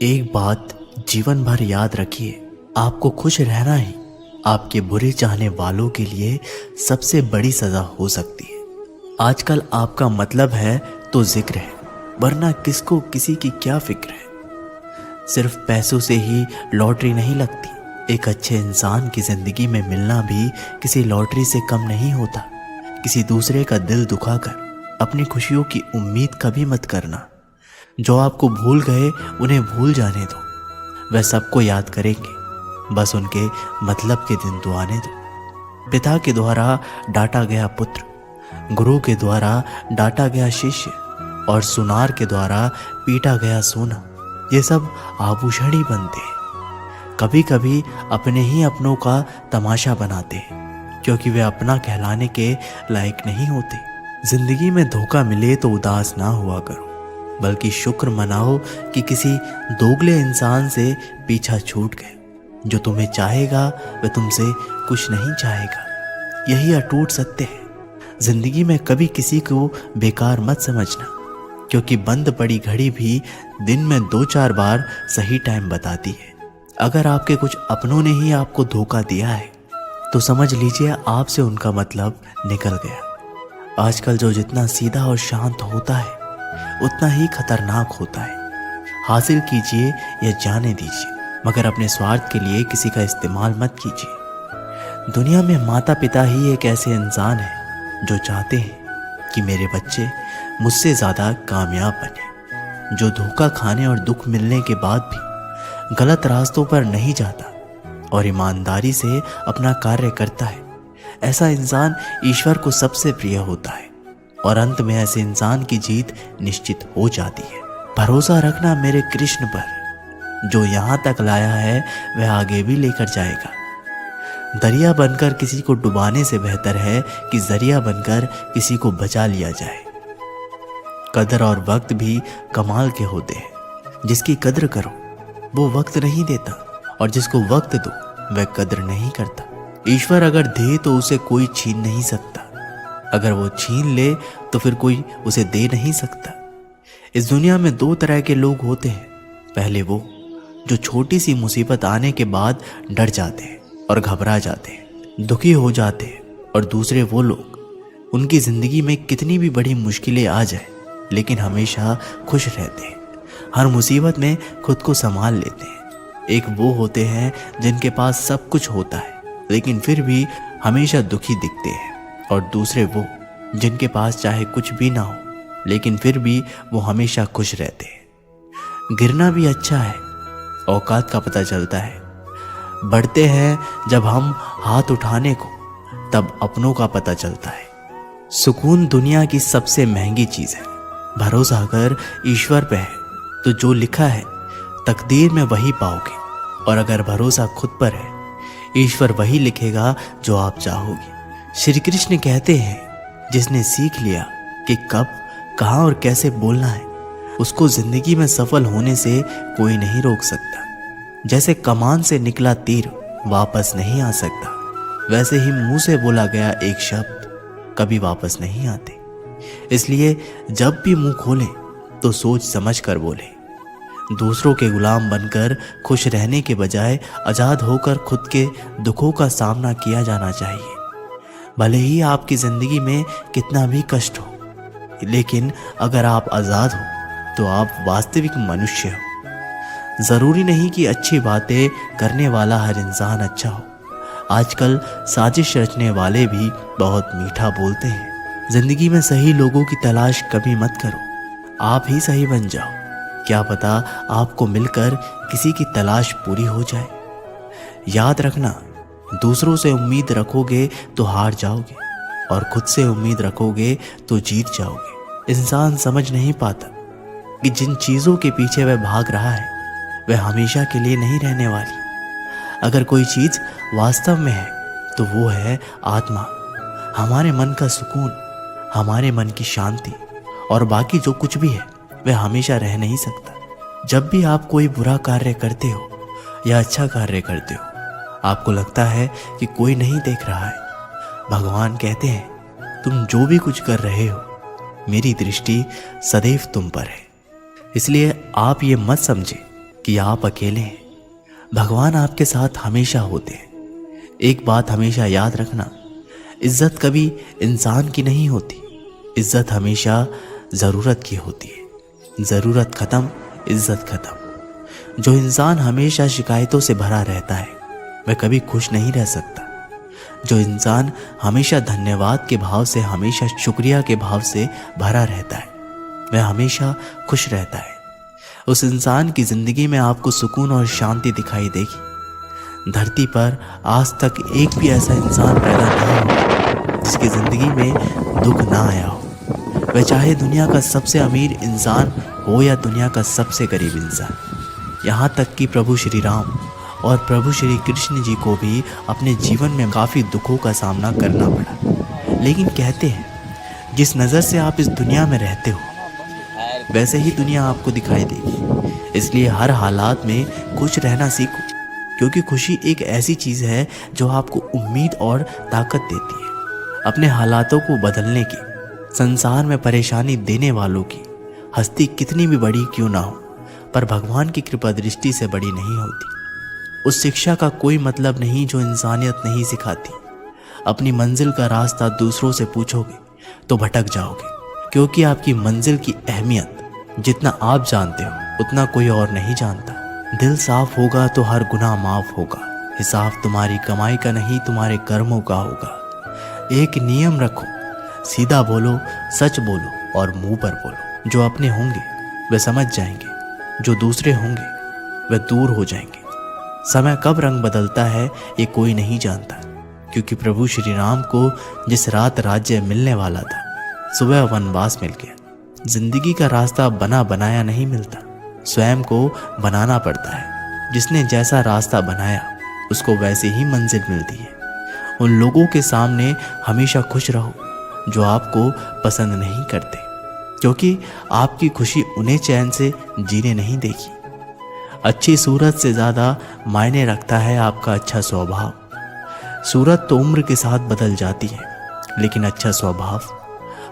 एक बात जीवन भर याद रखिए, आपको खुश रहना ही आपके बुरे चाहने वालों के लिए सबसे बड़ी सजा हो सकती है। आजकल आपका मतलब है तो जिक्र है, वरना किसको किसी की क्या फिक्र है। सिर्फ पैसों से ही लॉटरी नहीं लगती। एक अच्छे इंसान की जिंदगी में मिलना भी किसी लॉटरी से कम नहीं होता। किसी दूसरे का दिल दुखाकर अपनी खुशियों की उम्मीद कभी मत करना। जो आपको भूल गए उन्हें भूल जाने दो, वह सबको याद करेंगे, बस उनके मतलब के दिन तो आने दो। पिता के द्वारा डांटा गया पुत्र, गुरु के द्वारा डांटा गया शिष्य और सुनार के द्वारा पीटा गया सोना, ये सब आभूषण ही बनते हैं। कभी कभी अपने ही अपनों का तमाशा बनाते हैं, क्योंकि वे अपना कहलाने के लायक नहीं होते। जिंदगी में धोखा मिले तो उदास ना हुआ करो, बल्कि शुक्र मनाओ कि किसी दोगले इंसान से पीछा छूट गए। जो तुम्हें चाहेगा वह तुमसे कुछ नहीं चाहेगा, यही अटूट सत्य है। जिंदगी में कभी किसी को बेकार मत समझना, क्योंकि बंद पड़ी घड़ी भी दिन में 2-4 बार सही टाइम बताती है। अगर आपके कुछ अपनों ने ही आपको धोखा दिया है तो समझ लीजिए आपसे उनका मतलब निकल गया। आजकल जो जितना सीधा और शांत होता है उतना ही खतरनाक होता है। हासिल कीजिए या जाने दीजिए, मगर अपने स्वार्थ के लिए किसी का इस्तेमाल मत कीजिए। दुनिया में माता पिता ही एक ऐसे इंसान हैं जो चाहते हैं कि मेरे बच्चे मुझसे ज़्यादा कामयाब बने, जो धोखा खाने और दुख मिलने के बाद भी गलत रास्तों पर नहीं जाता और ईमानदारी से अपना कार्य करता है। ऐसा इंसान ईश्वर को सबसे प्रिय होता है और अंत में ऐसे इंसान की जीत निश्चित हो जाती है। भरोसा रखना मेरे कृष्ण पर, जो यहाँ तक लाया है वह आगे भी लेकर जाएगा। दरिया बनकर किसी को डुबाने से बेहतर है कि जरिया बनकर किसी को बचा लिया जाए। कदर और वक्त भी कमाल के होते हैं। जिसकी कदर करो वो वक्त नहीं देता, और जिसको वक्त दो वह कदर नहीं करता। ईश्वर अगर दे तो उसे कोई छीन नहीं सकता, अगर वो छीन ले तो फिर कोई उसे दे नहीं सकता। इस दुनिया में 2 तरह के लोग होते हैं। पहले वो जो छोटी सी मुसीबत आने के बाद डर जाते हैं और घबरा जाते हैं, दुखी हो जाते हैं, और दूसरे वो लोग उनकी जिंदगी में कितनी भी बड़ी मुश्किलें आ जाए लेकिन हमेशा खुश रहते हैं, हर मुसीबत में खुद को संभाल लेते हैं। एक वो होते हैं जिनके पास सब कुछ होता है लेकिन फिर भी हमेशा दुखी दिखते हैं, और दूसरे वो जिनके पास चाहे कुछ भी ना हो लेकिन फिर भी वो हमेशा खुश रहते हैं। गिरना भी अच्छा है, औकात का पता चलता है। बढ़ते हैं जब हम हाथ उठाने को, तब अपनों का पता चलता है। सुकून दुनिया की सबसे महंगी चीज़ है। भरोसा अगर ईश्वर पे है तो जो लिखा है तकदीर में वही पाओगे, और अगर भरोसा खुद पर है ईश्वर वही लिखेगा जो आप चाहोगे। श्री कृष्ण कहते हैं, जिसने सीख लिया कि कब, कहाँ और कैसे बोलना है, उसको जिंदगी में सफल होने से कोई नहीं रोक सकता। जैसे कमान से निकला तीर वापस नहीं आ सकता, वैसे ही मुंह से बोला गया एक शब्द कभी वापस नहीं आते। इसलिए जब भी मुंह खोलें तो सोच समझ कर बोलें। दूसरों के गुलाम बनकर खुश रहने के बजाय आज़ाद होकर खुद के दुखों का सामना किया जाना चाहिए। भले ही आपकी ज़िंदगी में कितना भी कष्ट हो, लेकिन अगर आप आज़ाद हो तो आप वास्तविक मनुष्य हो। ज़रूरी नहीं कि अच्छी बातें करने वाला हर इंसान अच्छा हो। आजकल साजिश रचने वाले भी बहुत मीठा बोलते हैं। ज़िंदगी में सही लोगों की तलाश कभी मत करो, आप ही सही बन जाओ। क्या पता आपको मिलकर किसी की तलाश पूरी हो जाए। याद रखना, दूसरों से उम्मीद रखोगे तो हार जाओगे, और खुद से उम्मीद रखोगे तो जीत जाओगे। इंसान समझ नहीं पाता कि जिन चीज़ों के पीछे वह भाग रहा है वह हमेशा के लिए नहीं रहने वाली। अगर कोई चीज़ वास्तव में है तो वो है आत्मा, हमारे मन का सुकून, हमारे मन की शांति, और बाकी जो कुछ भी है वह हमेशा रह नहीं सकता। जब भी आप कोई बुरा कार्य करते हो या अच्छा कार्य करते हो, आपको लगता है कि कोई नहीं देख रहा है, भगवान कहते हैं तुम जो भी कुछ कर रहे हो मेरी दृष्टि सदैव तुम पर है। इसलिए आप ये मत समझे कि आप अकेले हैं, भगवान आपके साथ हमेशा होते हैं। एक बात हमेशा याद रखना, इज्जत कभी इंसान की नहीं होती, इज्जत हमेशा ज़रूरत की होती है। ज़रूरत ख़त्म, इज्जत ख़त्म। जो इंसान हमेशा शिकायतों से भरा रहता है वह कभी खुश नहीं रह सकता। जो इंसान हमेशा धन्यवाद के भाव से, हमेशा शुक्रिया के भाव से भरा रहता है वह हमेशा खुश रहता है। उस इंसान की ज़िंदगी में आपको सुकून और शांति दिखाई देगी। धरती पर आज तक एक भी ऐसा इंसान पैदा नहीं हुआ जिसकी ज़िंदगी में दुख ना आया हो। वह चाहे दुनिया का सबसे अमीर इंसान हो या दुनिया का सबसे गरीब इंसान। यहाँ तक कि प्रभु श्री राम और प्रभु श्री कृष्ण जी को भी अपने जीवन में काफ़ी दुखों का सामना करना पड़ा। लेकिन कहते हैं जिस नज़र से आप इस दुनिया में रहते हो वैसे ही दुनिया आपको दिखाई देगी। इसलिए हर हालात में खुश रहना सीखो, क्योंकि खुशी एक ऐसी चीज़ है जो आपको उम्मीद और ताकत देती है अपने हालातों को बदलने की। संसार में परेशानी देने वालों की हस्ती कितनी भी बड़ी क्यों ना हो, पर भगवान की कृपा दृष्टि से बड़ी नहीं होती। उस शिक्षा का कोई मतलब नहीं जो इंसानियत नहीं सिखाती। अपनी मंजिल का रास्ता दूसरों से पूछोगे तो भटक जाओगे, क्योंकि आपकी मंजिल की अहमियत जितना आप जानते हो उतना कोई और नहीं जानता। दिल साफ होगा तो हर गुनाह माफ होगा। हिसाब तुम्हारी कमाई का नहीं, तुम्हारे कर्मों का होगा। एक नियम रखो, सीधा बोलो, सच बोलो और मुंह पर बोलो। जो अपने होंगे वे समझ जाएंगे, जो दूसरे होंगे वे दूर हो जाएंगे। समय कब रंग बदलता है ये कोई नहीं जानता, क्योंकि प्रभु श्री राम को जिस रात राज्य मिलने वाला था सुबह वनवास मिल गया। जिंदगी का रास्ता बना बनाया नहीं मिलता, स्वयं को बनाना पड़ता है। जिसने जैसा रास्ता बनाया उसको वैसे ही मंजिल मिलती है। उन लोगों के सामने हमेशा खुश रहो जो आपको पसंद नहीं करते, क्योंकि आपकी खुशी उन्हें चैन से जीने नहीं देगी। अच्छी सूरत से ज़्यादा मायने रखता है आपका अच्छा स्वभाव। सूरत तो उम्र के साथ बदल जाती है, लेकिन अच्छा स्वभाव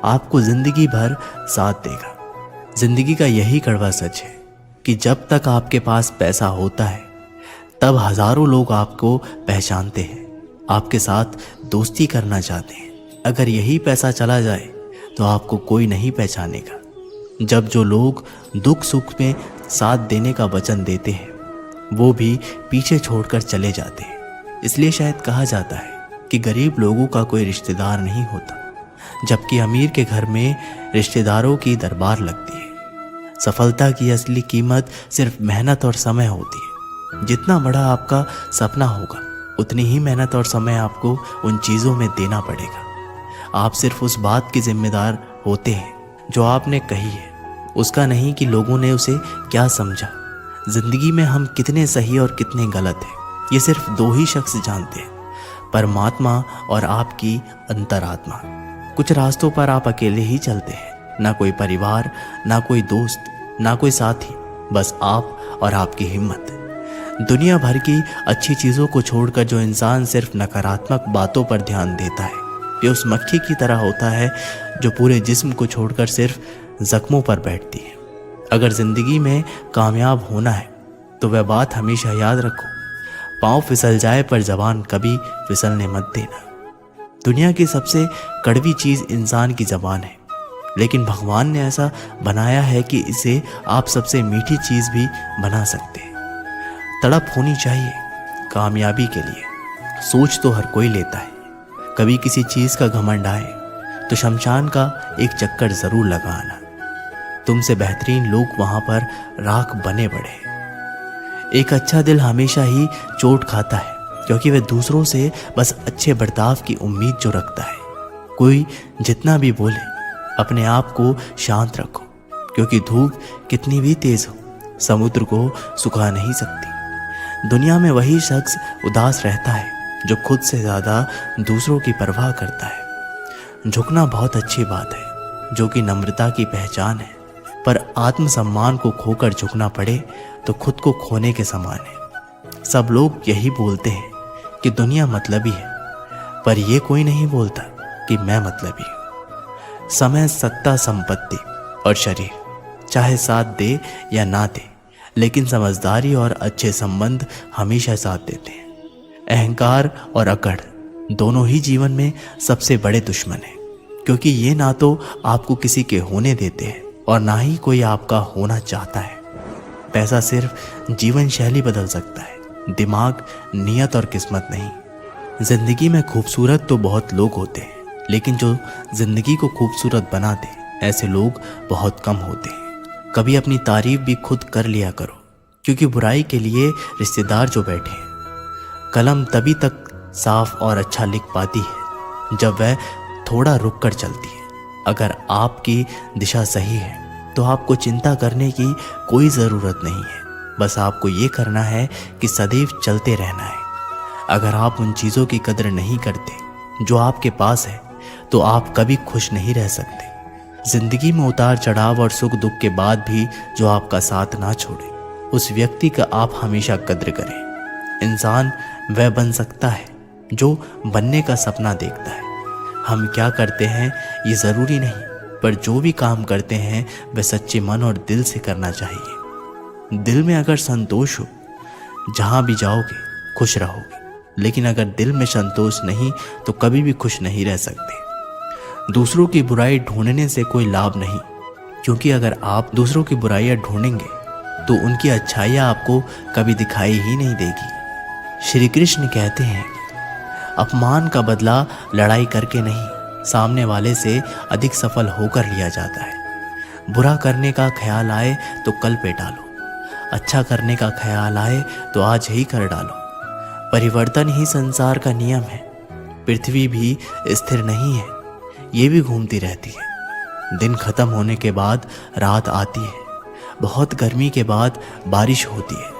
आपको ज़िंदगी भर साथ देगा। ज़िंदगी का यही कड़वा सच है कि जब तक आपके पास पैसा होता है तब हज़ारों लोग आपको पहचानते हैं, आपके साथ दोस्ती करना चाहते हैं। अगर यही पैसा चला जाए तो आपको कोई नहीं पहचानेगा। जब जो लोग दुख सुख में साथ देने का वचन देते हैं वो भी पीछे छोड़कर चले जाते हैं। इसलिए शायद कहा जाता है कि गरीब लोगों का कोई रिश्तेदार नहीं होता, जबकि अमीर के घर में रिश्तेदारों की दरबार लगती है। सफलता की असली कीमत सिर्फ मेहनत और समय होती है। जितना बड़ा आपका सपना होगा उतनी ही मेहनत और समय आपको उन चीज़ों में देना पड़ेगा। आप सिर्फ उस बात के जिम्मेदार होते हैं जो आपने कही है, उसका नहीं कि लोगों ने उसे क्या समझा। जिंदगी में हम कितने सही और कितने गलत हैं ये सिर्फ दो ही शख्स जानते हैं, परमात्मा और आपकी अंतरात्मा। कुछ रास्तों पर आप अकेले ही चलते हैं, ना कोई परिवार, ना कोई दोस्त, ना कोई साथी, बस आप और आपकी हिम्मत। दुनिया भर की अच्छी चीज़ों को छोड़कर जो इंसान सिर्फ नकारात्मक बातों पर ध्यान देता है ये उस मक्खी की तरह होता है जो पूरे जिस्म को छोड़कर सिर्फ जख्मों पर बैठती है। अगर ज़िंदगी में कामयाब होना है तो वह बात हमेशा याद रखो, पाँव फिसल जाए पर ज़बान कभी फिसलने मत देना। दुनिया की सबसे कड़वी चीज़ इंसान की ज़बान है, लेकिन भगवान ने ऐसा बनाया है कि इसे आप सबसे मीठी चीज़ भी बना सकते हैं। तड़प होनी चाहिए कामयाबी के लिए। सोच तो हर कोई लेता है, कभी किसी चीज़ का घमंड आए तो शमशान का एक चक्कर ज़रूर लगाना। तुमसे बेहतरीन लोग वहाँ पर राख बने पड़े। एक अच्छा दिल हमेशा ही चोट खाता है, क्योंकि वह दूसरों से बस अच्छे बर्ताव की उम्मीद जो रखता है। कोई जितना भी बोले अपने आप को शांत रखो, क्योंकि धूप कितनी भी तेज़ हो समुद्र को सुखा नहीं सकती। दुनिया में वही शख्स उदास रहता है जो खुद से ज़्यादा दूसरों की परवाह करता है। झुकना बहुत अच्छी बात है जो कि नम्रता की पहचान है, पर आत्मसम्मान को खोकर झुकना पड़े तो खुद को खोने के समान है। सब लोग यही बोलते हैं कि दुनिया मतलबी है, पर यह कोई नहीं बोलता कि मैं मतलबी हूँ। समय, सत्ता, संपत्ति और शरीर चाहे साथ दे या ना दे, लेकिन समझदारी और अच्छे संबंध हमेशा साथ देते हैं। अहंकार और अकड़ दोनों ही जीवन में सबसे बड़े दुश्मन हैं, क्योंकि ये ना तो आपको किसी के होने देते हैं और ना ही कोई आपका होना चाहता है। पैसा सिर्फ जीवन शैली बदल सकता है, दिमाग, नियत और किस्मत नहीं। जिंदगी में खूबसूरत तो बहुत लोग होते हैं, लेकिन जो जिंदगी को खूबसूरत बनाते ऐसे लोग बहुत कम होते हैं। कभी अपनी तारीफ भी खुद कर लिया करो, क्योंकि बुराई के लिए रिश्तेदार जो बैठे हैं। कलम तभी तक साफ और अच्छा लिख पाती है जब वह थोड़ा रुक कर चलती है। अगर आपकी दिशा सही है तो आपको चिंता करने की कोई ज़रूरत नहीं है। बस आपको ये करना है कि सदैव चलते रहना है। अगर आप उन चीज़ों की कदर नहीं करते जो आपके पास है तो आप कभी खुश नहीं रह सकते। जिंदगी में उतार चढ़ाव और सुख दुख के बाद भी जो आपका साथ ना छोड़े, उस व्यक्ति का आप हमेशा कद्र करें। इंसान वह बन सकता है जो बनने का सपना देखता है। हम क्या करते हैं ये ज़रूरी नहीं, पर जो भी काम करते हैं वह सच्चे मन और दिल से करना चाहिए। दिल में अगर संतोष हो, जहाँ भी जाओगे खुश रहोगे, लेकिन अगर दिल में संतोष नहीं तो कभी भी खुश नहीं रह सकते। दूसरों की बुराई ढूंढने से कोई लाभ नहीं, क्योंकि अगर आप दूसरों की बुराइयां ढूंढेंगे तो उनकी अच्छाइयां आपको कभी दिखाई ही नहीं देगी। श्री कृष्ण कहते हैं, अपमान का बदला लड़ाई करके नहीं, सामने वाले से अधिक सफल होकर लिया जाता है। बुरा करने का ख्याल आए तो कल पे टालो, अच्छा करने का ख्याल आए तो आज ही कर डालो। परिवर्तन ही संसार का नियम है। पृथ्वी भी स्थिर नहीं है, ये भी घूमती रहती है। दिन खत्म होने के बाद रात आती है, बहुत गर्मी के बाद बारिश होती है।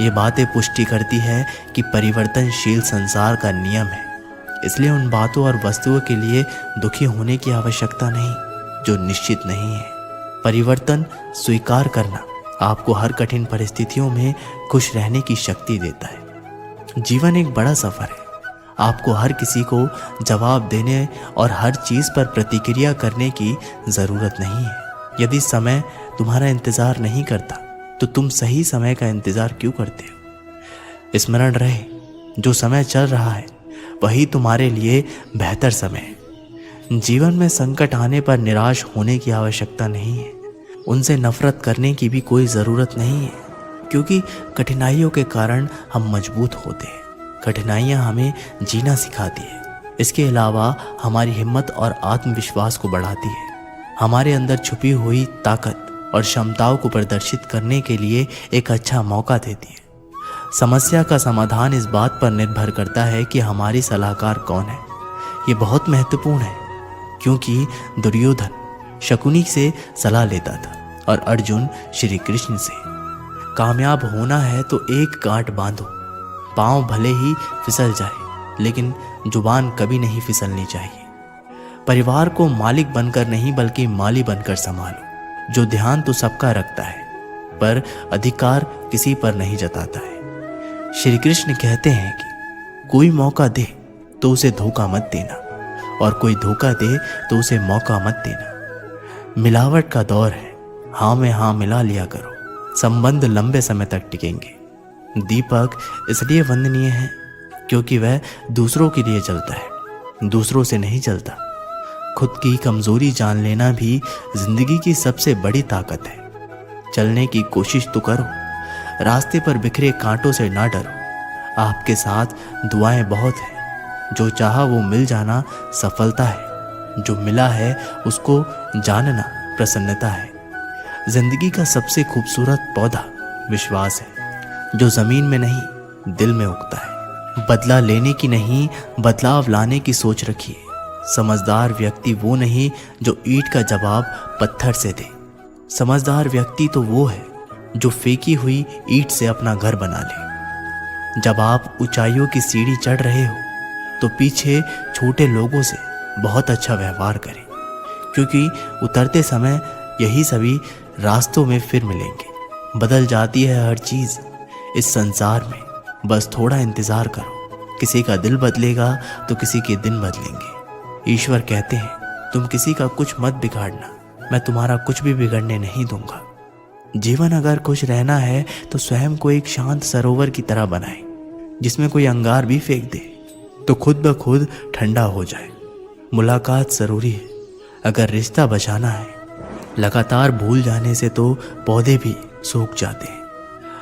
ये बातें पुष्टि करती है कि परिवर्तनशील संसार का नियम है। इसलिए उन बातों और वस्तुओं के लिए दुखी होने की आवश्यकता नहीं जो निश्चित नहीं है। परिवर्तन स्वीकार करना आपको हर कठिन परिस्थितियों में खुश रहने की शक्ति देता है। जीवन एक बड़ा सफर है। आपको हर किसी को जवाब देने और हर चीज़ पर प्रतिक्रिया करने की ज़रूरत नहीं है। यदि समय तुम्हारा इंतज़ार नहीं करता तो तुम सही समय का इंतज़ार क्यों करते हो? स्मरण रहे, जो समय चल रहा है वही तुम्हारे लिए बेहतर समय है। जीवन में संकट आने पर निराश होने की आवश्यकता नहीं है। उनसे नफरत करने की भी कोई ज़रूरत नहीं है, क्योंकि कठिनाइयों के कारण हम मजबूत होते हैं। कठिनाइयाँ हमें जीना सिखाती है। इसके अलावा हमारी हिम्मत और आत्मविश्वास को बढ़ाती है। हमारे अंदर छुपी हुई ताकत और क्षमताओं को प्रदर्शित करने के लिए एक अच्छा मौका देती है। समस्या का समाधान इस बात पर निर्भर करता है कि हमारी सलाहकार कौन है। ये बहुत महत्वपूर्ण है, क्योंकि दुर्योधन शकुनी से सलाह लेता था और अर्जुन श्री कृष्ण से। कामयाब होना है तो एक गांठ बांधो, पांव भले ही फिसल जाए लेकिन जुबान कभी नहीं फिसलनी चाहिए। परिवार को मालिक बनकर नहीं बल्कि माली बनकर संभालो। जो ध्यान तो सबका रखता है पर अधिकार किसी पर नहीं जताता है। श्री कृष्ण कहते हैं कि कोई मौका दे तो उसे धोखा मत देना, और कोई धोखा दे तो उसे मौका मत देना। मिलावट का दौर है, हाँ में हाँ मिला लिया करो, संबंध लंबे समय तक टिकेंगे। दीपक इसलिए वंदनीय है क्योंकि वह दूसरों के लिए जलता है, दूसरों से नहीं जलता। खुद की कमजोरी जान लेना भी जिंदगी की सबसे बड़ी ताकत है। चलने की कोशिश तो करो, रास्ते पर बिखरे कांटों से ना डरो। आपके साथ दुआएं बहुत हैं। जो चाहा वो मिल जाना सफलता है, जो मिला है उसको जानना प्रसन्नता है। जिंदगी का सबसे खूबसूरत पौधा विश्वास है, जो जमीन में नहीं दिल में उगता है। बदला लेने की नहीं, बदलाव लाने की सोच रखिए। समझदार व्यक्ति वो नहीं जो ईंट का जवाब पत्थर से दे। समझदार व्यक्ति तो वो है जो फेंकी हुई ईंट से अपना घर बना ले। जब आप ऊंचाइयों की सीढ़ी चढ़ रहे हो तो पीछे छोटे लोगों से बहुत अच्छा व्यवहार करें, क्योंकि उतरते समय यही सभी रास्तों में फिर मिलेंगे। बदल जाती है हर चीज़ इस संसार में, बस थोड़ा इंतज़ार करो। किसी का दिल बदलेगा तो किसी के दिन बदलेंगे। ईश्वर कहते हैं, तुम किसी का कुछ मत बिगाड़ना, मैं तुम्हारा कुछ भी बिगड़ने नहीं दूंगा। जीवन अगर खुश रहना है तो स्वयं को एक शांत सरोवर की तरह बनाए, जिसमें कोई अंगार भी फेंक दे तो खुद ब खुद ठंडा हो जाए। मुलाकात जरूरी है अगर रिश्ता बचाना है। लगातार भूल जाने से तो पौधे भी सूख जाते हैं।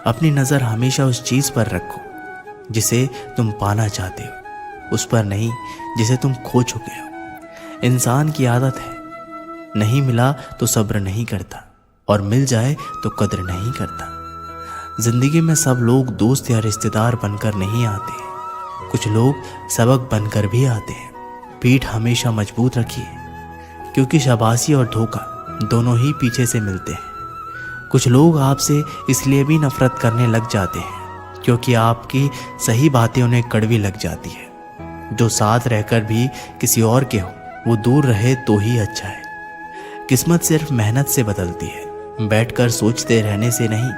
अपनी नज़र हमेशा उस चीज़ पर रखो जिसे तुम पाना चाहते हो, उस पर नहीं जिसे तुम खो चुके हो। इंसान की आदत है, नहीं मिला तो सब्र नहीं करता और मिल जाए तो कद्र नहीं करता। जिंदगी में सब लोग दोस्त या रिश्तेदार बनकर नहीं आते, कुछ लोग सबक बनकर भी आते हैं। पीठ हमेशा मजबूत रखिए, क्योंकि शाबाशी और धोखा दोनों ही पीछे से मिलते हैं। कुछ लोग आपसे इसलिए भी नफरत करने लग जाते हैं क्योंकि आपकी सही बातें उन्हें कड़वी लग जाती है। जो साथ रहकर भी किसी और के हो वो दूर रहे तो ही अच्छा है। किस्मत सिर्फ मेहनत से बदलती है, बैठकर सोचते रहने से नहीं।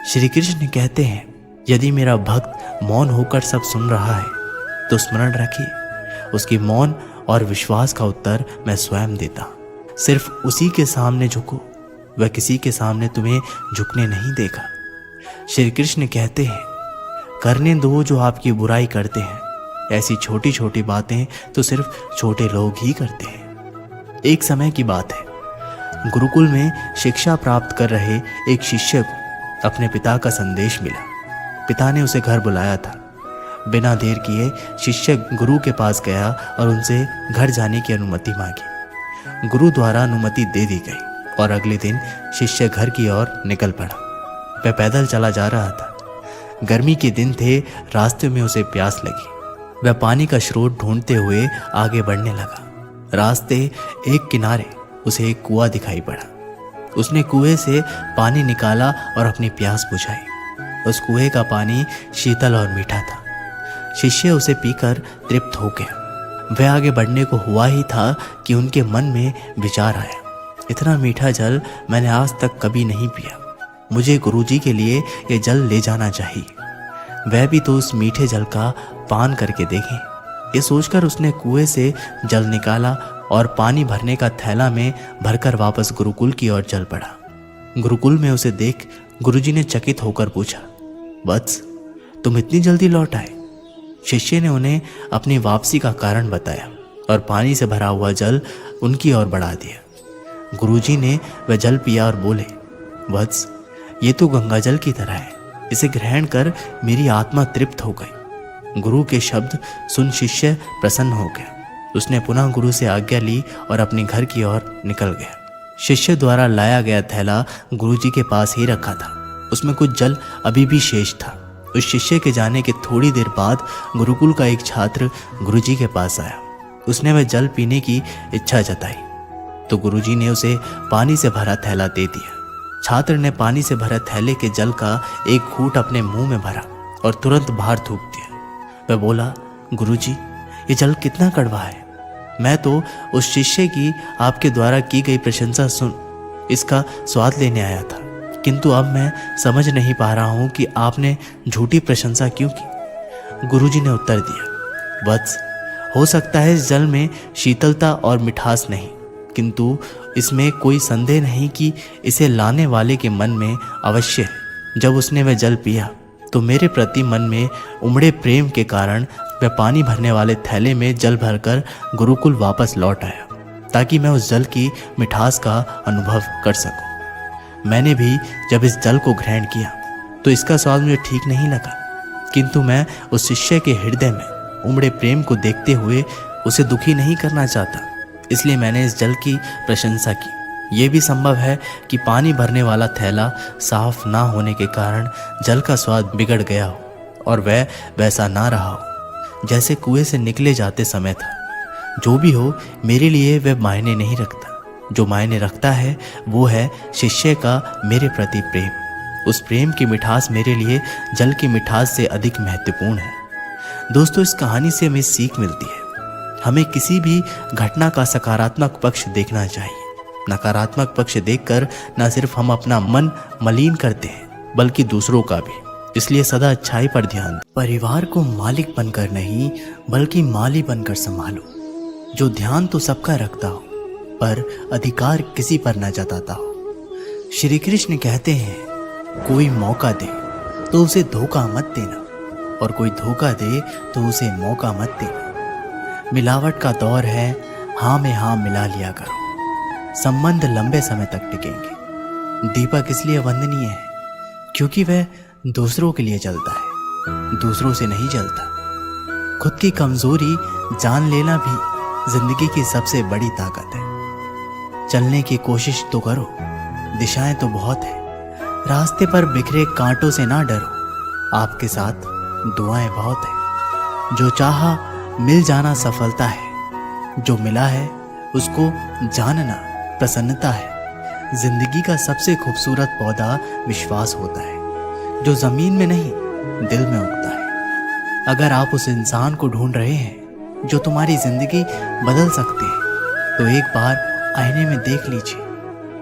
श्री कृष्ण कहते हैं, यदि मेरा भक्त मौन होकर सब सुन रहा है तो स्मरण रखिए, उसकी मौन और विश्वास का उत्तर मैं स्वयं देता। सिर्फ उसी के सामने झुको, वह किसी के सामने तुम्हें झुकने नहीं देगा। श्री कृष्ण कहते हैं, करने दो जो आपकी बुराई करते हैं। ऐसी छोटी छोटी बातें तो सिर्फ छोटे लोग ही करते हैं। एक समय की बात है, गुरुकुल में शिक्षा प्राप्त कर रहे एक शिष्य को अपने पिता का संदेश मिला। पिता ने उसे घर बुलाया था। बिना देर किए शिष्य गुरु के पास गया और उनसे घर जाने की अनुमति मांगी। गुरु द्वारा अनुमति दे दी गई और अगले दिन शिष्य घर की ओर निकल पड़ा। वह पैदल चला जा रहा था। गर्मी के दिन थे, रास्ते में उसे प्यास लगी। वह पानी का स्रोत ढूंढते हुए आगे बढ़ने लगा। रास्ते एक किनारे उसे एक कुआं दिखाई पड़ा। उसने कुएं से पानी निकाला और अपनी प्यास बुझाई। उस कुएं का पानी शीतल और मीठा था। शिष्य उसे पीकर तृप्त हो गया। वह आगे बढ़ने को हुआ ही था कि उनके मन में विचार आया, इतना मीठा जल मैंने आज तक कभी नहीं पिया। मुझे गुरुजी के लिए ये जल ले जाना चाहिए। वह भी तो उस मीठे जल का पान करके देखें। ये सोचकर उसने कुएं से जल निकाला और पानी भरने का थैला में भरकर वापस गुरुकुल की ओर चल पड़ा। गुरुकुल में उसे देख गुरुजी ने चकित होकर पूछा, वत्स, तुम इतनी जल्दी लौट आए? शिष्य ने उन्हें अपनी वापसी का कारण बताया और पानी से भरा हुआ जल उनकी ओर बढ़ा दिया। गुरुजी ने वह जल पिया और बोले, वत्स, ये तो गंगा जल की तरह है। इसे ग्रहण कर मेरी आत्मा तृप्त हो गई। गुरु के शब्द सुन शिष्य प्रसन्न हो गया। उसने पुनः गुरु से आज्ञा ली और अपने घर की ओर निकल गया। शिष्य द्वारा लाया गया थैला गुरुजी के पास ही रखा था। उसमें कुछ जल अभी भी शेष था। उस शिष्य के जाने के थोड़ी देर बाद गुरुकुल का एक छात्र गुरुजी के पास आया। उसने वह जल पीने की इच्छा जताई तो गुरुजी ने उसे पानी से भरा थैला दे दिया। छात्र ने पानी से भरा थैले के जल का एक घूंट अपने मुंह में भरा और तुरंत बाहर थूक दिया। वह बोला, गुरुजी, ये जल कितना कड़वा है। मैं तो उस शिष्य की आपके द्वारा की गई प्रशंसा सुन इसका स्वाद लेने आया था, किंतु अब मैं समझ नहीं पा रहा हूं कि आपने झूठी प्रशंसा क्यों की। गुरुजी ने उत्तर दिया, वत्स, हो सकता है इस जल में शीतलता और मिठास नहीं, किंतु इसमें कोई संदेह नहीं कि इसे लाने वाले के मन में अवश्य है। जब उसने वह जल पिया तो मेरे प्रति मन में उमड़े प्रेम के कारण वह पानी भरने वाले थैले में जल भरकर गुरुकुल वापस लौट आया, ताकि मैं उस जल की मिठास का अनुभव कर सकूं। मैंने भी जब इस जल को ग्रहण किया तो इसका स्वाद मुझे ठीक नहीं लगा, किंतु मैं उस शिष्य के हृदय में उमड़े प्रेम को देखते हुए उसे दुखी नहीं करना चाहता, इसलिए मैंने इस जल की प्रशंसा की। यह भी संभव है कि पानी भरने वाला थैला साफ ना होने के कारण जल का स्वाद बिगड़ गया हो और वह वैसा ना रहा हो जैसे कुएं से निकले जाते समय था। जो भी हो, मेरे लिए वह मायने नहीं रखता। जो मायने रखता है वो है शिष्य का मेरे प्रति प्रेम। उस प्रेम की मिठास मेरे लिए जल की मिठास से अधिक महत्वपूर्ण है। दोस्तों, इस कहानी से हमें सीख मिलती है। हमें किसी भी घटना का सकारात्मक पक्ष देखना चाहिए। नकारात्मक पक्ष देखकर न सिर्फ हम अपना मन मलिन करते हैं बल्कि दूसरों का भी। इसलिए सदा अच्छाई पर ध्यान दें। परिवार को मालिक बनकर नहीं बल्कि माली बनकर संभालो। जो ध्यान तो सबका रखता हो पर अधिकार किसी पर न जताता हो। श्री कृष्ण कहते हैं, कोई मौका दे तो उसे धोखा मत देना, और कोई धोखा दे तो उसे मौका मत देना। मिलावट का दौर है, हाँ में हाँ मिला लिया करो, संबंध लंबे समय तक टिकेंगे। दीपक इसलिए वंदनीय है क्योंकि वह दूसरों के लिए जलता है, दूसरों से नहीं जलता। खुद की कमजोरी जान लेना भी जिंदगी की सबसे बड़ी ताकत है। चलने की कोशिश तो करो, दिशाएं तो बहुत है, रास्ते पर बिखरे कांटों से ना डरो, आपके साथ दुआएं बहुत है। जो चाहा मिल जाना सफलता है, जो मिला है उसको जानना प्रसन्नता है। जिंदगी का सबसे खूबसूरत पौधा विश्वास होता है, जो जमीन में नहीं दिल में उगता है। अगर आप उस इंसान को ढूंढ रहे हैं जो तुम्हारी जिंदगी बदल सकते हैं, तो एक बार आईने में देख लीजिए।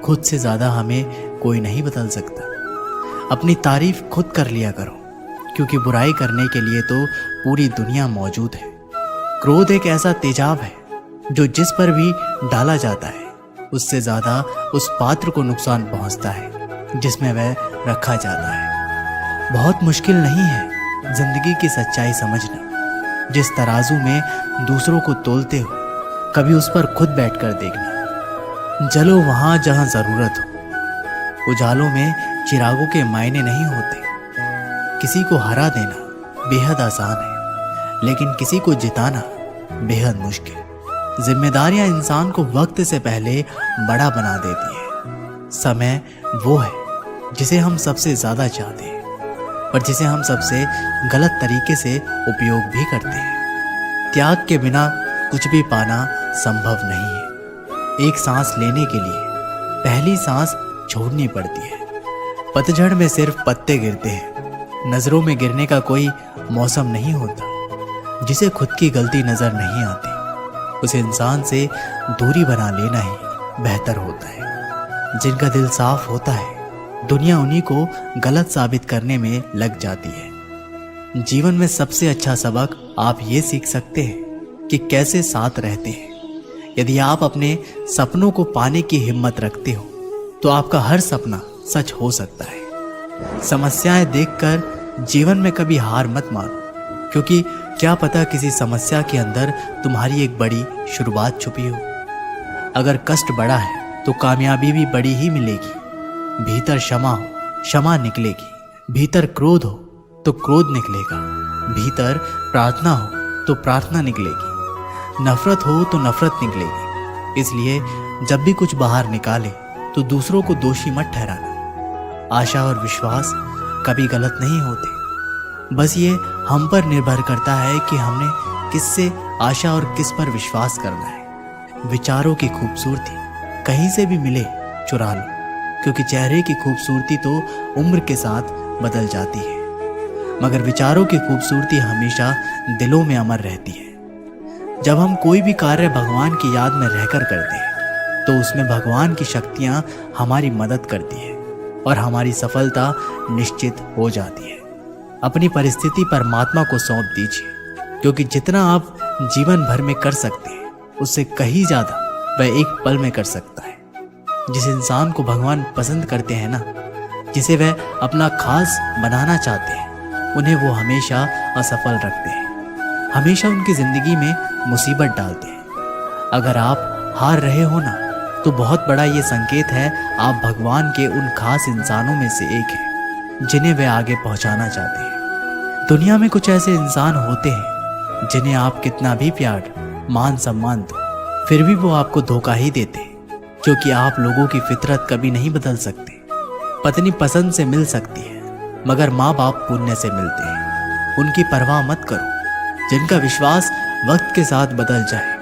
खुद से ज्यादा हमें कोई नहीं बदल सकता। अपनी तारीफ खुद कर लिया करो, क्योंकि बुराई करने के लिए तो पूरी दुनिया मौजूद है। क्रोध एक ऐसा तेजाब है जो जिस पर भी डाला जाता है उससे ज्यादा उस पात्र को नुकसान पहुंचता है जिसमें वह रखा जाता है। बहुत मुश्किल नहीं है जिंदगी की सच्चाई समझना। जिस तराजू में दूसरों को तोलते हो, कभी उस पर खुद बैठकर देखना। जलो वहां जहां जरूरत हो। उजालों में चिरागों के मायने नहीं होते। किसी को हरा देना बेहद आसान है, लेकिन किसी को जिताना बेहद मुश्किल। जिम्मेदारियां इंसान को वक्त से पहले बड़ा बना देती है। समय वो है जिसे हम सबसे ज्यादा चाहते हैं, पर जिसे हम सबसे गलत तरीके से उपयोग भी करते हैं। त्याग के बिना कुछ भी पाना संभव नहीं है। एक सांस लेने के लिए पहली सांस छोड़नी पड़ती है। पतझड़ में सिर्फ पत्ते गिरते हैं। नजरों में गिरने का कोई मौसम नहीं होता। जिसे खुद की गलती नजर नहीं आती, उस इंसान से दूरी बना लेना ही बेहतर होता है। जिनका दिल साफ होता है, दुनिया उन्हीं को गलत साबित करने में लग जाती है। जीवन में सबसे अच्छा सबक आप ये सीख सकते हैं कि कैसे साथ रहते हैं। यदि आप अपने सपनों को पाने की हिम्मत रखते हो, तो आपका हर सपना सच हो सकता है। समस्याएं देखकर जीवन में कभी हार मत मानो, क्योंकि क्या पता किसी समस्या के अंदर तुम्हारी एक बड़ी शुरुआत छुपी हो। अगर कष्ट बड़ा है तो कामयाबी भी बड़ी ही मिलेगी। भीतर क्षमा हो, क्षमा निकलेगी। भीतर क्रोध हो तो क्रोध निकलेगा। भीतर प्रार्थना हो तो प्रार्थना निकलेगी। नफरत हो तो नफरत निकलेगी। इसलिए जब भी कुछ बाहर निकाले तो दूसरों को दोषी मत ठहराना। आशा और विश्वास कभी गलत नहीं होते। बस ये हम पर निर्भर करता है कि हमने किससे आशा और किस पर विश्वास करना है। विचारों की खूबसूरती कहीं से भी मिले चुरा लो, क्योंकि चेहरे की खूबसूरती तो उम्र के साथ बदल जाती है, मगर विचारों की खूबसूरती हमेशा दिलों में अमर रहती है। जब हम कोई भी कार्य भगवान की याद में रहकर करते हैं, तो उसमें भगवान की शक्तियां हमारी मदद करती है और हमारी सफलता निश्चित हो जाती है। अपनी परिस्थिति परमात्मा को सौंप दीजिए, क्योंकि जितना आप जीवन भर में कर सकते हैं, उससे कहीं ज्यादा वह एक पल में कर सकता है। जिस इंसान को भगवान पसंद करते हैं ना, जिसे वह अपना खास बनाना चाहते हैं, उन्हें वो हमेशा असफल रखते हैं, हमेशा उनकी जिंदगी में मुसीबत डालते हैं। अगर आप हार रहे हो ना, तो बहुत बड़ा ये संकेत है आप भगवान के उन खास इंसानों में से एक हैं जिन्हें वे आगे पहुंचाना चाहते हैं। दुनिया में कुछ ऐसे इंसान होते हैं जिन्हें आप कितना भी प्यार मान सम्मान दो, फिर भी वो आपको धोखा ही देते हैं, क्योंकि आप लोगों की फितरत कभी नहीं बदल सकते। पत्नी पसंद से मिल सकती है, मगर माँ बाप पुण्य से मिलते हैं। उनकी परवाह मत करो। जिनका विश्वास वक्त के साथ बदल जाए,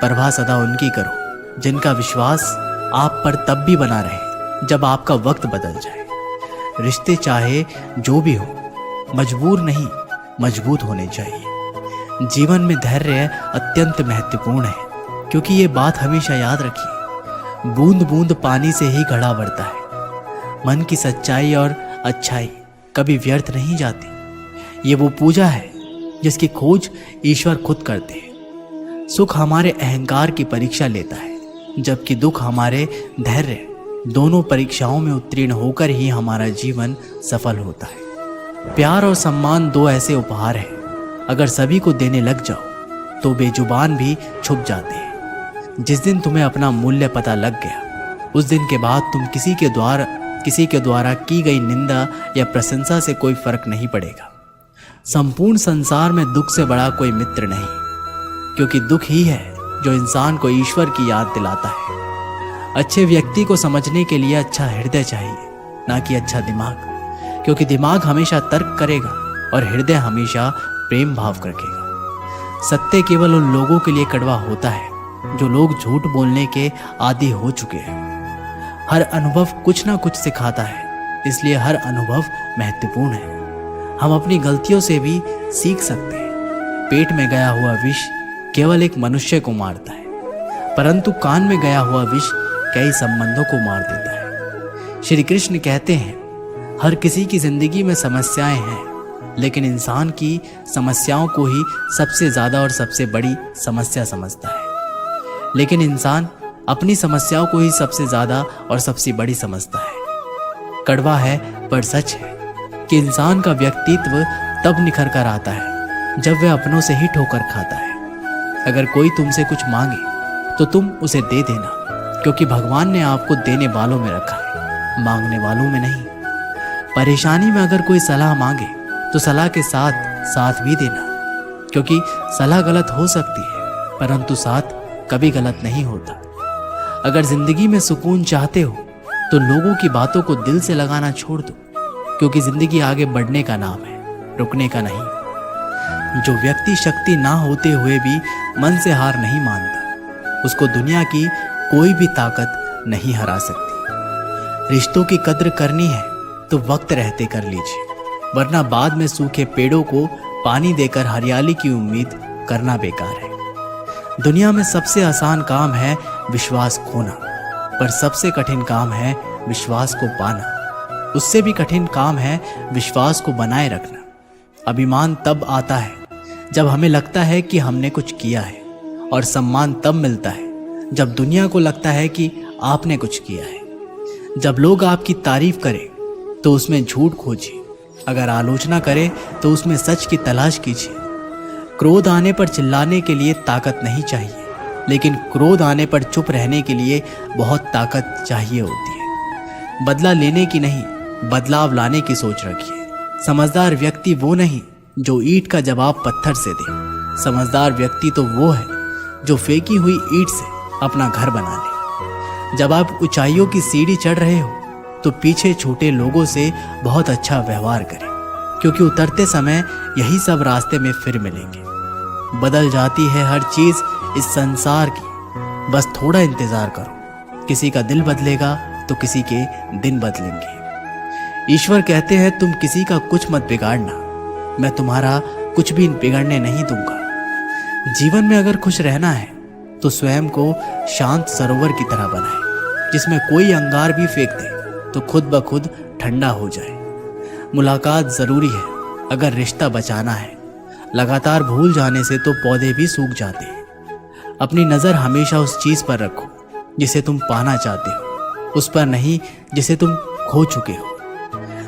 परवाह सदा उनकी करो जिनका विश्वास आप पर तब भी बना रहे जब आपका वक्त बदल जाए। रिश्ते चाहे जो भी हो, मजबूर नहीं मजबूत होने चाहिए। जीवन में धैर्य अत्यंत महत्वपूर्ण है, क्योंकि ये बात हमेशा याद रखिए, बूंद बूंद पानी से ही घड़ा बढ़ता है। मन की सच्चाई और अच्छाई कभी व्यर्थ नहीं जाती। ये वो पूजा है जिसकी खोज ईश्वर खुद करते हैं। सुख हमारे अहंकार की परीक्षा लेता है, जबकि दुख हमारे धैर्य दोनों परीक्षाओं में उत्तीर्ण होकर ही हमारा जीवन सफल होता है। प्यार और सम्मान दो ऐसे उपहार हैं, अगर सभी को देने लग जाओ तो बेजुबान भी छुप जाते हैं। जिस दिन तुम्हें अपना मूल्य पता लग गया, उस दिन के बाद तुम किसी के द्वारा की गई निंदा या प्रशंसा से कोई फर्क नहीं पड़ेगा। संपूर्ण संसार में दुख से बड़ा कोई मित्र नहीं, क्योंकि दुख ही है जो इंसान को ईश्वर की याद दिलाता है। अच्छे व्यक्ति को समझने के लिए अच्छा हृदय चाहिए, ना कि अच्छा दिमाग, क्योंकि दिमाग हमेशा तर्क करेगा और हृदय हमेशा प्रेम भाव रखेगा। सत्य केवल उन लोगों के लिए कड़वा होता है जो लोग झूठ बोलने के आदी हो चुके हैं। हर अनुभव कुछ ना कुछ सिखाता है, इसलिए हर अनुभव महत्वपूर्ण है। हम अपनी गलतियों से भी सीख सकते हैं। पेट में गया हुआ विष केवल एक मनुष्य को मारता है, परंतु कान में गया हुआ विष कई संबंधों को मार देता है। श्री कृष्ण कहते हैं, हर किसी की जिंदगी में समस्याएं हैं, लेकिन इंसान की समस्याओं को ही सबसे ज्यादा और सबसे बड़ी समस्या समझता है। लेकिन इंसान अपनी समस्याओं को ही सबसे ज्यादा और सबसे बड़ी समझता है। कड़वा है पर सच है कि इंसान का व्यक्तित्व तब निखर कर आता है जब वह अपनों से ही ठोकर खाता है। अगर कोई तुमसे कुछ मांगे तो तुम उसे दे देना, क्योंकि भगवान ने आपको देने वालों में रखा है, मांगने वालों में नहीं। परेशानी में अगर कोई सलाह मांगे तो सलाह के साथ साथ भी देना, क्योंकि सलाह गलत हो सकती है परंतु साथ कभी गलत नहीं होता। अगर जिंदगी में सुकून चाहते हो तो लोगों की बातों को दिल से लगाना छोड़ दो, क्योंकि जिंदगी आगे बढ़ने का नाम है, रुकने का नहीं। जो व्यक्ति शक्ति ना होते हुए भी मन से हार नहीं मानता, उसको दुनिया की कोई भी ताकत नहीं हरा सकती। रिश्तों की कद्र करनी है तो वक्त रहते कर लीजिए, वरना बाद में सूखे पेड़ों को पानी देकर हरियाली की उम्मीद करना बेकार है। दुनिया में सबसे आसान काम है विश्वास खोना, पर सबसे कठिन काम है विश्वास को पाना। उससे भी कठिन काम है विश्वास को बनाए रखना। अभिमान तब आता है जब हमें लगता है कि हमने कुछ किया है, और सम्मान तब मिलता है जब दुनिया को लगता है कि आपने कुछ किया है। जब लोग आपकी तारीफ करें तो उसमें झूठ खोजिए, अगर आलोचना करें तो उसमें सच की तलाश कीजिए। क्रोध आने पर चिल्लाने के लिए ताकत नहीं चाहिए, लेकिन क्रोध आने पर चुप रहने के लिए बहुत ताकत चाहिए होती है। बदला लेने की नहीं, बदलाव लाने की सोच रखिए। समझदार व्यक्ति वो नहीं जो ईंट का जवाब पत्थर से दे। समझदार व्यक्ति तो वो है जो फेंकी हुई ईंट से अपना घर बना ले। जब आप ऊंचाइयों की सीढ़ी चढ़ रहे हो तो पीछे छोटे लोगों से बहुत अच्छा व्यवहार करें, क्योंकि उतरते समय यही सब रास्ते में फिर मिलेंगे। बदल जाती है हर चीज इस संसार की, बस थोड़ा इंतजार करो। किसी का दिल बदलेगा तो किसी के दिन बदलेंगे। ईश्वर कहते हैं, तुम किसी का कुछ मत बिगाड़ना, मैं तुम्हारा कुछ भी बिगड़ने नहीं दूंगा। जीवन में अगर खुश रहना है तो स्वयं को शांत सरोवर की तरह बनाए, जिसमें कोई अंगार भी फेंक दे तो खुद ब खुद ठंडा हो जाए। मुलाकात जरूरी है अगर रिश्ता बचाना है। लगातार भूल जाने से तो पौधे भी सूख जाते हैं। अपनी नजर हमेशा उस चीज पर रखो जिसे तुम पाना चाहते हो, उस पर नहीं जिसे तुम खो चुके हो।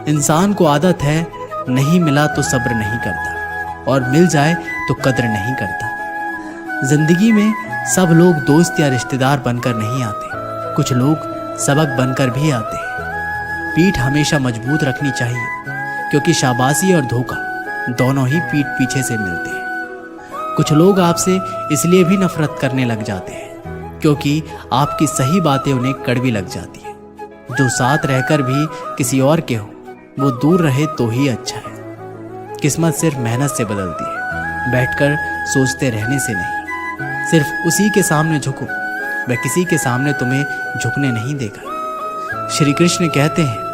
इंसान को आदत है, नहीं मिला तो सब्र नहीं करता, और मिल जाए तो कद्र नहीं करता। जिंदगी में सब लोग दोस्त या रिश्तेदार बनकर नहीं आते, कुछ लोग सबक बनकर भी आते हैं। पीठ हमेशा मजबूत रखनी चाहिए, क्योंकि शाबाशी और धोखा दोनों ही पीठ पीछे से मिलते हैं। कुछ लोग आपसे इसलिए भी नफरत करने लग जाते हैं क्योंकि आपकी सही बातें उन्हें कड़वी लग जाती है। जो साथ रहकर भी किसी और के हो, वो दूर रहे तो ही अच्छा है। किस्मत सिर्फ मेहनत से बदलती है, बैठकर सोचते रहने से नहीं। सिर्फ उसी के सामने झुको, वह किसी के सामने तुम्हें झुकने नहीं देगा। श्री कृष्ण कहते हैं,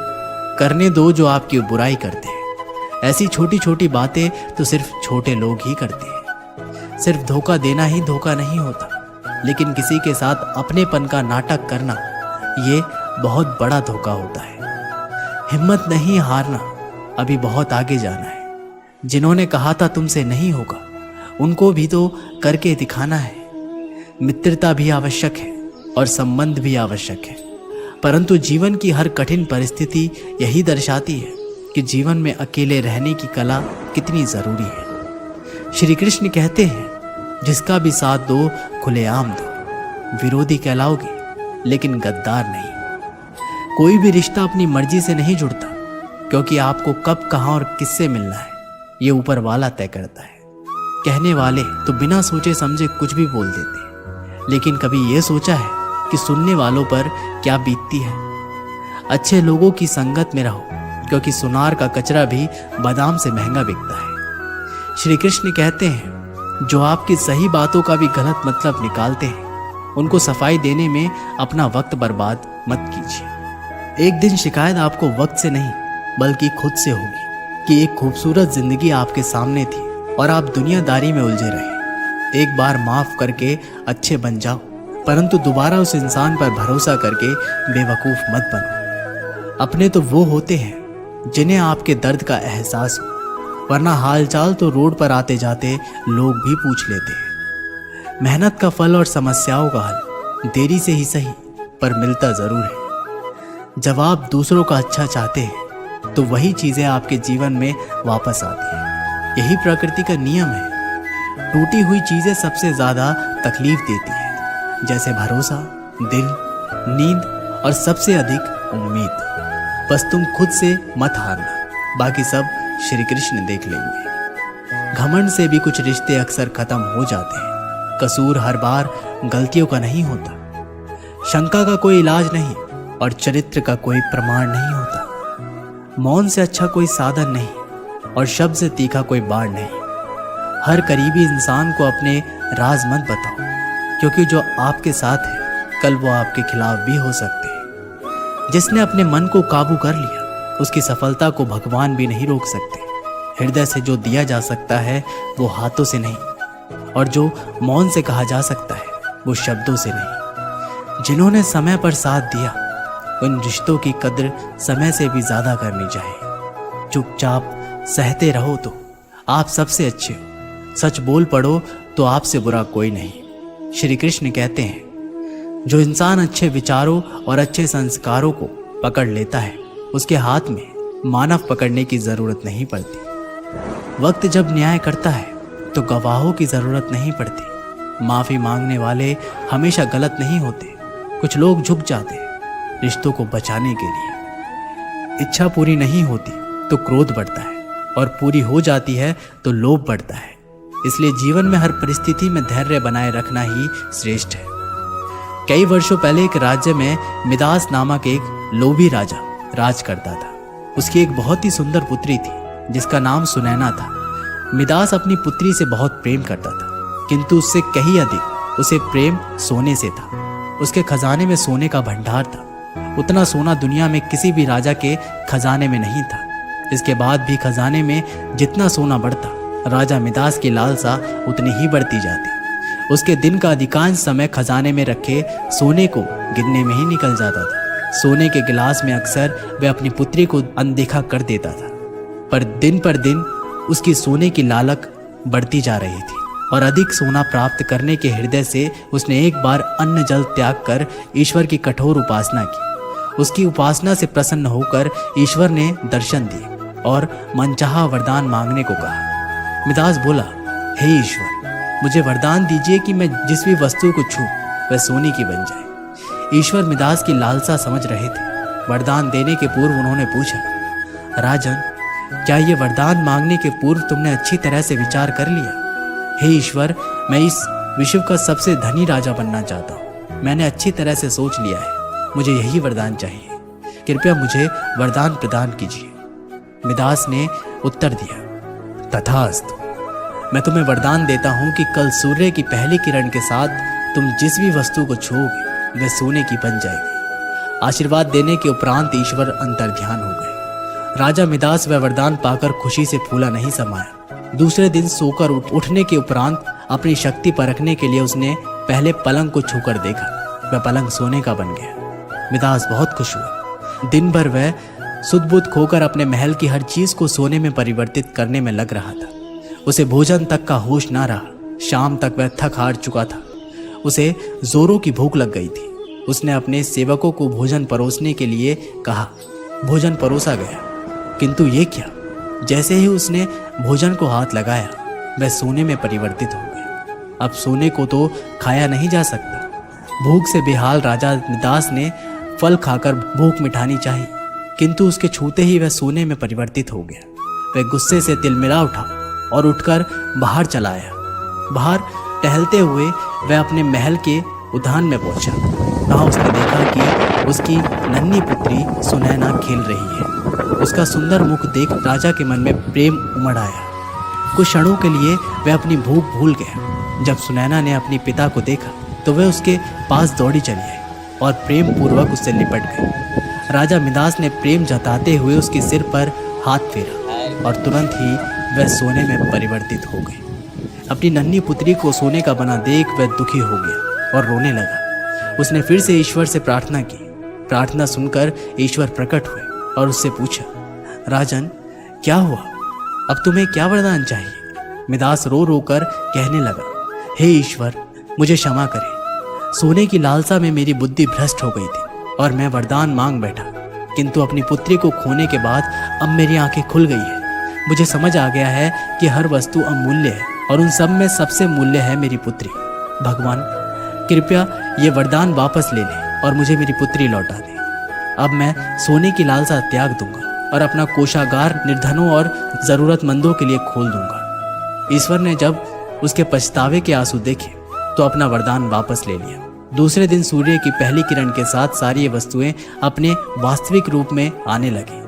करने दो जो आपकी बुराई करते हैं। ऐसी छोटी छोटी बातें तो सिर्फ छोटे लोग ही करते हैं। सिर्फ धोखा देना ही धोखा नहीं होता, लेकिन किसी के साथ अपनेपन का नाटक करना, ये बहुत बड़ा धोखा होता है। हिम्मत नहीं हारना, अभी बहुत आगे जाना है। जिन्होंने कहा था तुमसे नहीं होगा, उनको भी तो करके दिखाना है। मित्रता भी आवश्यक है और संबंध भी आवश्यक है। परंतु जीवन की हर कठिन परिस्थिति यही दर्शाती है कि जीवन में अकेले रहने की कला कितनी जरूरी है। श्री कृष्ण कहते हैं, जिसका भी साथ दो खुलेआम दो, विरोधी कहलाओगे लेकिन गद्दार नहीं। कोई भी रिश्ता अपनी मर्जी से नहीं जुड़ता, क्योंकि आपको कब, कहां और किससे मिलना है ये ऊपर वाला तय करता है। कहने वाले तो बिना सोचे समझे कुछ भी बोल देते हैं, लेकिन कभी ये सोचा है कि सुनने वालों पर क्या बीतती है। अच्छे लोगों की संगत में रहो, क्योंकि सुनार का कचरा भी बादाम से महंगा बिकता है। श्री कृष्ण कहते हैं, जो आपकी सही बातों का भी गलत मतलब निकालते हैं, उनको सफाई देने में अपना वक्त बर्बाद मत कीजिए। एक दिन शिकायत आपको वक्त से नहीं बल्कि खुद से होगी कि एक खूबसूरत जिंदगी आपके सामने थी और आप दुनियादारी में उलझे रहे। एक बार माफ करके अच्छे बन जाओ, परंतु दोबारा उस इंसान पर भरोसा करके बेवकूफ मत बनो। अपने तो वो होते हैं जिन्हें आपके दर्द का एहसास हो, वरना हालचाल तो रोड पर आते जाते लोग भी पूछ लेते हैं। मेहनत का फल और समस्याओं का हल देरी से ही सही पर मिलता जरूर है। जब आप दूसरों का अच्छा चाहते हैं तो वही चीजें आपके जीवन में वापस आती हैं। यही प्रकृति का नियम है। टूटी हुई चीजें सबसे ज्यादा तकलीफ देती हैं, जैसे भरोसा, दिल, नींद और सबसे अधिक उम्मीद। बस तुम खुद से मत हारना, बाकी सब श्री कृष्ण देख लेंगे। घमंड से भी कुछ रिश्ते अक्सर खत्म हो जाते हैं। कसूर हर बार गलतियों का नहीं होता, शंका का कोई इलाज नहीं और चरित्र का कोई प्रमाण नहीं होता। मौन से अच्छा कोई साधन नहीं और शब्द से तीखा कोई बाण नहीं। हर करीबी इंसान को अपने राज मत बताओ, क्योंकि जो आपके साथ है कल वो आपके खिलाफ भी हो सकते हैं। जिसने अपने मन को काबू कर लिया उसकी सफलता को भगवान भी नहीं रोक सकते। हृदय से जो दिया जा सकता है वो हाथों से नहीं, और जो मौन से कहा जा सकता है वो शब्दों से नहीं। जिन्होंने समय पर साथ दिया उन रिश्तों की कद्र समय से भी ज्यादा करनी चाहिए। चुपचाप सहते रहो तो आप सबसे अच्छे हो, सच बोल पड़ो तो आपसे बुरा कोई नहीं। श्री कृष्ण कहते हैं, जो इंसान अच्छे विचारों और अच्छे संस्कारों को पकड़ लेता है उसके हाथ में मानव पकड़ने की जरूरत नहीं पड़ती। वक्त जब न्याय करता है तो गवाहों की जरूरत नहीं पड़ती। माफी मांगने वाले हमेशा गलत नहीं होते। कुछ लोग झुक जाते हैं रिश्तों को बचाने के लिए। इच्छा पूरी नहीं होती तो क्रोध बढ़ता है, और पूरी हो जाती है तो लोभ बढ़ता है। इसलिए जीवन में हर परिस्थिति में धैर्य बनाए रखना ही श्रेष्ठ है। कई वर्षों पहले एक राज्य में मिदास नामक एक लोभी राजा राज करता था। उसकी एक बहुत ही सुंदर पुत्री थी जिसका नाम सुनैना था। मिदास अपनी पुत्री से बहुत प्रेम करता था, किंतु उससे कहीं अधिक उसे प्रेम सोने से था। उसके खजाने में सोने का भंडार था। उतना सोना दुनिया में किसी भी राजा के खजाने में नहीं था। इसके बाद भी खजाने में जितना सोना बढ़ता, राजा मिदास की लालसा उतनी ही बढ़ती जाती। उसके दिन का अधिकांश समय खजाने में रखे सोने को गिनने में ही निकल जाता था। सोने के गिलास में अक्सर वह अपनी पुत्री को अनदेखा कर देता था, पर दिन उसकी सोने की लालक बढ़ती जा रही थी और अधिक सोना प्राप्त करने के हृदय से उसने एक बार अन्न जल त्याग कर ईश्वर की कठोर उपासना की। उसकी उपासना से प्रसन्न होकर ईश्वर ने दर्शन दिए और मनचाहा वरदान मांगने को कहा। मिदास बोला, हे ईश्वर, मुझे वरदान दीजिए कि मैं जिस भी वस्तु को छूं वह सोने की बन जाए। ईश्वर मिदास की लालसा समझ रहे थे। वरदान देने के पूर्व उन्होंने पूछा, राजन, क्या ये वरदान मांगने के पूर्व तुमने अच्छी तरह से विचार कर लिया? हे ईश्वर, मैं इस विश्व का सबसे धनी राजा बनना चाहता हूँ। मैंने अच्छी तरह से सोच लिया है, मुझे यही वरदान चाहिए। कृपया मुझे वरदान प्रदान कीजिए। मिदास ने उत्तर दिया, तथास्तु। मैं तुम्हें वरदान देता हूँ कि कल सूर्य की पहली किरण के साथ तुम जिस भी वस्तु को छूओगे वह सोने की बन जाएगी। आशीर्वाद देने के उपरांत ईश्वर अंतर्ध्यान हो गए। राजा मिदास वह वरदान पाकर खुशी से फूला नहीं समाया। दूसरे दिन सोकर उठने के उपरांत अपनी शक्ति परखने के लिए उसने पहले पलंग को छूकर देखा। वह पलंग सोने का बन गया। मिदास बहुत खुश हुआ। दिन भर वह सुध बुध खोकर अपने महल की हर चीज को सोने में परिवर्तित करने में लग रहा था। उसे भोजन तक का होश ना रहा। शाम तक वह थक हार चुका था। उसे जोरों की भूख लग गई थी। उसने अपने सेवकों को भोजन परोसने के लिए कहा। भोजन परोसा गया, किंतु ये क्या, जैसे ही उसने भोजन को हाथ लगाया वह सोने में परिवर्तित हो गया। अब सोने को तो खाया नहीं जा सकता। भूख से बेहाल राजा मिदास ने फल खाकर भूख मिटानी चाहिए, किंतु उसके छूते ही वह सोने में परिवर्तित हो गया। वह गुस्से से तिलमिला उठा और उठकर बाहर चला आया। बाहर टहलते हुए वह अपने महल के उद्यान में पहुंचा। वहाँ उसने देखा कि उसकी नन्ही पुत्री सुनैना खेल रही है। उसका सुंदर मुख देख राजा के मन में प्रेम उमड़ आया। कुछ क्षणों के लिए वह अपनी भूख भूल गया। जब सुनैना ने अपने पिता को देखा तो वह उसके पास दौड़ी चली आई और प्रेम पूर्वक उससे लिपट गई। राजा मिदास ने प्रेम जताते हुए उसके सिर पर हाथ फेरा और तुरंत ही वह सोने में परिवर्तित हो गई। अपनी नन्ही पुत्री को सोने का बना देख वह दुखी हो गया और रोने लगा। उसने फिर से ईश्वर से प्रार्थना की। प्रार्थना सुनकर ईश्वर प्रकट हुए और उससे पूछा, राजन क्या हुआ, अब तुम्हें क्या वरदान चाहिए? मिदास रो रो कर कहने लगा, हे ईश्वर मुझे क्षमा करें। सोने की लालसा में मेरी बुद्धि भ्रष्ट हो गई थी और मैं वरदान मांग बैठा, किंतु अपनी पुत्री को खोने के बाद अब मेरी आंखें खुल गई है। मुझे समझ आ गया है कि हर वस्तु अमूल्य है और उन सब में सबसे मूल्य है मेरी पुत्री। भगवान कृपया ये वरदान वापस ले लें और मुझे मेरी पुत्री लौटा दें। अब मैं सोने की लालसा त्याग दूंगा और अपना कोषागार निर्धनों और जरूरतमंदों के लिए खोल दूंगा। ईश्वर ने जब उसके पछतावे के आंसू देखे तो अपना वरदान वापस ले लिया। दूसरे दिन सूर्य की पहली किरण के साथ सारी वस्तुएं अपने वास्तविक रूप में आने लगी।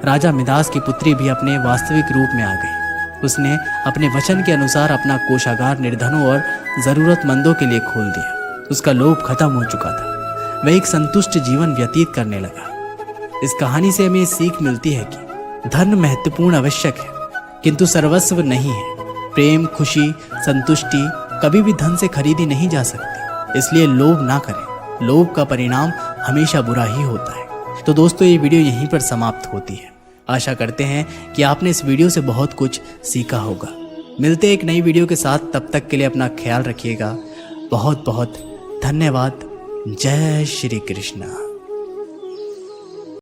राजा मिदास की पुत्री भी अपने वास्तविक रूप में आ गई। उसने अपने वचन के अनुसार अपना कोषागार निर्धनों और जरूरतमंदों के लिए खोल दिया। उसका लोभ खत्म हो चुका था। वह एक संतुष्ट जीवन व्यतीत करने लगा। इस कहानी से हमें सीख मिलती है कि धन महत्वपूर्ण आवश्यक है, किंतु सर्वस्व नहीं है। प्रेम, खुशी, संतुष्टि कभी भी धन से खरीदी नहीं जा सकती। इसलिए लोभ ना करें। लोभ का परिणाम हमेशा बुरा ही होता है। तो दोस्तों ये वीडियो यहीं पर समाप्त होती है। आशा करते हैं कि आपने इस वीडियो से बहुत कुछ सीखा होगा। मिलते हैं एक नई वीडियो के साथ, तब तक के लिए अपना ख्याल रखिएगा। बहुत बहुत धन्यवाद। जय श्री कृष्ण।